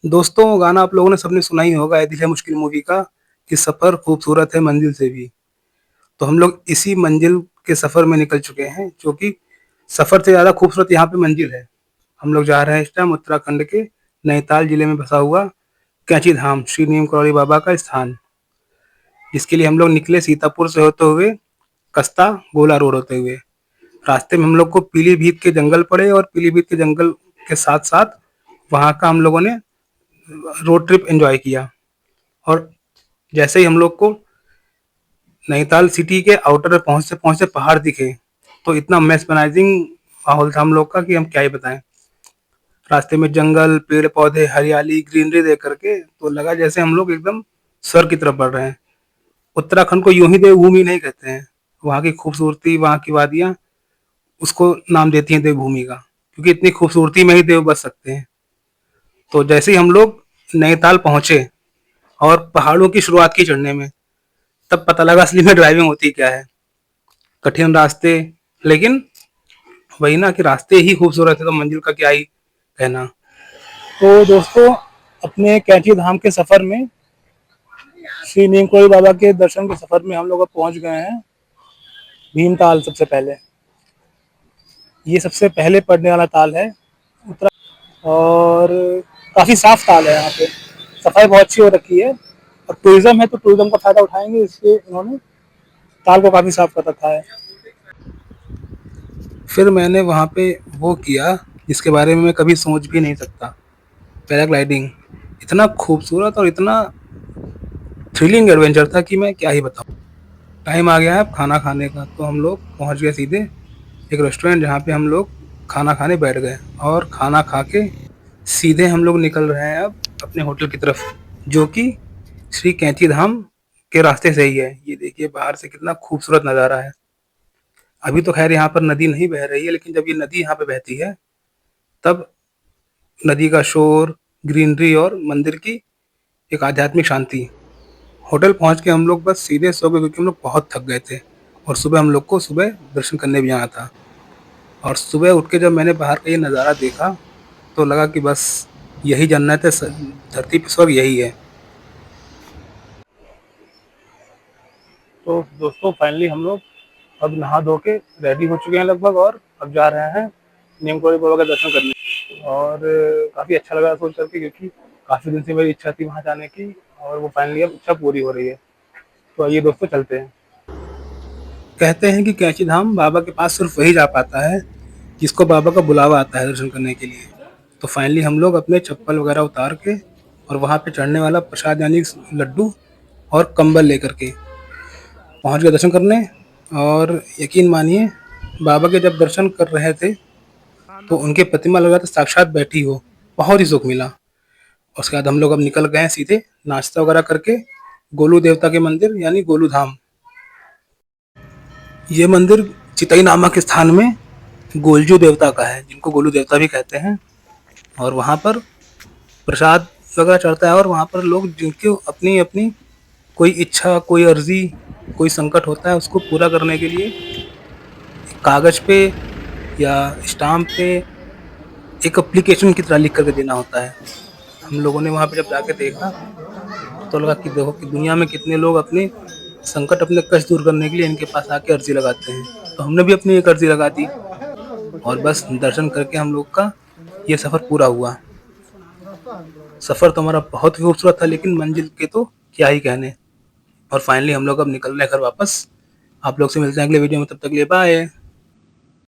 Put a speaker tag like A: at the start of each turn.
A: दोस्तों, गाना आप लोगों ने सबने सुना ही होगा, "ऐ दिल है मुश्किल" मूवी का कि सफ़र खूबसूरत है मंजिल से भी। तो हम लोग इसी मंजिल के सफ़र में निकल चुके हैं, जो कि सफ़र से ज़्यादा खूबसूरत यहाँ पे मंजिल है। हम लोग जा रहे हैं इस टाइम उत्तराखंड के नैनीताल जिले में बसा हुआ कैंची धाम, श्री नीम करौली बाबा का स्थान, जिसके लिए हम लोग निकले सीतापुर से होते हुए कस्ता गोला रोड होते हुए। रास्ते में हम लोग को पीलीभीत के जंगल पड़े और पीलीभीत के जंगल के साथ-साथ वहाँ का हम लोगों ने रोड ट्रिप एन्जॉय किया। और जैसे ही हम लोग को नैनीताल सिटी के आउटर में पहुँचते-पहुँचते पहाड़ दिखे, तो इतना मेस्मराइज़िंग माहौल था हम लोग का कि हम क्या ही बताएँ। रास्ते में जंगल, पेड़-पौधे, हरियाली, ग्रीनरी देख कर के तो लगा जैसे हम लोग एकदम स्वर्ग की तरफ बढ़ रहे हैं। उत्तराखंड को यूँ ही देवभूमि नहीं कहते हैं। वहाँ की खूबसूरती, वहाँ की वादियाँ उसको नाम देती हैं देवभूमि का, क्योंकि इतनी खूबसूरती में ही देव बस सकते हैं। तो जैसे ही हम लोग नैनीताल पहुँचे और पहाड़ों की शुरुआत की चढ़ने में, तब पता लगा असली में ड्राइविंग होती क्या है। कठिन रास्ते, लेकिन वही ना कि रास्ते ही खूबसूरत है तो मंजिल का क्या ही कहना। तो दोस्तों, अपने कैंची धाम के सफ़र में, श्री नीमकरोली बाबा के दर्शन के सफ़र में हम लोग अब पहुँच गए हैं भीमताल सबसे पहले। ये सबसे पहले पड़ने वाला ताल है उत्तरा और काफ़ी साफ ताल है यहाँ पे। सफाई बहुत अच्छी हो रखी है और टूरिज्म है तो टूरिज्म का फ़ायदा उठाएंगे, इसलिए इन्होंने ताल को काफ़ी साफ कर रखा है। फिर मैंने वहाँ पे वो किया जिसके बारे में मैं कभी सोच भी नहीं सकता, पैराग्लाइडिंग। इतना खूबसूरत और इतना थ्रिलिंग एडवेंचर था कि मैं क्या ही बताऊँ। टाइम आ गया है अब खाना खाने का, तो हम लोग पहुँच गए सीधे एक रेस्टोरेंट जहाँ पे हम लोग खाना खाने बैठ गए और खाना खा के सीधे हम लोग निकल रहे हैं अब अपने होटल की तरफ, जो कि श्री कैंची धाम के रास्ते से ही है। ये देखिए बाहर से कितना खूबसूरत नज़ारा है। अभी तो खैर यहाँ पर नदी नहीं बह रही है, लेकिन जब ये नदी यहाँ पे बहती है, तब नदी का शोर, ग्रीनरी और मंदिर की एक आध्यात्मिक शांति। होटल पहुँच के हम लोग बस सीधे सो गए क्योंकि हम लोग बहुत थक गए थे और सुबह हम लोग को सुबह दर्शन करने भी जाना था। और सुबह उठ के जब मैंने बाहर का ये नज़ारा देखा, तो लगा कि बस यही जन्नत है, धरती पे स्वर्ग यही है। तो दोस्तों, फाइनली हम लोग अब नहा धो के रेडी हो चुके हैं लगभग और अब जा रहे हैं नीम करोली बाबा का दर्शन करने। और काफ़ी अच्छा लगा सोच करके, क्योंकि काफ़ी दिन से मेरी इच्छा थी वहाँ जाने की और वो फाइनली अब इच्छा पूरी हो रही है। तो आइए दोस्तों, चलते हैं। कहते हैं कि कैंची धाम बाबा के पास सिर्फ वही जा पाता है जिसको बाबा का बुलावा आता है दर्शन करने के लिए। तो फाइनली हम लोग अपने चप्पल वगैरह उतार के और वहाँ पे चढ़ने वाला प्रसाद यानी लड्डू और कंबल लेकर के पहुँच गए दर्शन करने। और यकीन मानिए, बाबा के जब दर्शन कर रहे थे तो उनकी प्रतिमा लगा था साक्षात बैठी हो, बहुत ही सुख मिला। उसके बाद हम लोग अब निकल गए हैं सीधे नाश्ता वगैरह करके गोलू देवता के मंदिर यानी गोलू धाम। ये मंदिर चितई नामक स्थान में गोलजू देवता का है, जिनको गोलू देवता भी कहते हैं। और वहाँ पर प्रसाद वगैरह चढ़ता है और वहाँ पर लोग जिनकी अपनी अपनी कोई इच्छा, कोई अर्जी, कोई संकट होता है, उसको पूरा करने के लिए कागज पे या स्टाम्प पे एक एप्लीकेशन की तरह लिख करके देना होता है। हम लोगों ने वहाँ पे जब जाके देखा तो लगा कि देखो कि दुनिया में कितने लोग अपने संकट, अपने कष्ट दूर करने के लिए इनके पास आके अर्जी लगाते हैं। तो हमने भी अपनी एक अर्जी लगा दी और बस दर्शन करके हम लोग का ये सफ़र पूरा हुआ। सफ़र तो हमारा बहुत ही खूबसूरत था, लेकिन मंजिल के तो क्या ही कहने। और फाइनली हम लोग अब निकल रहे हैं घर वापस। आप लोग से मिलते हैं अगले वीडियो में, तब तक के लिए बाय।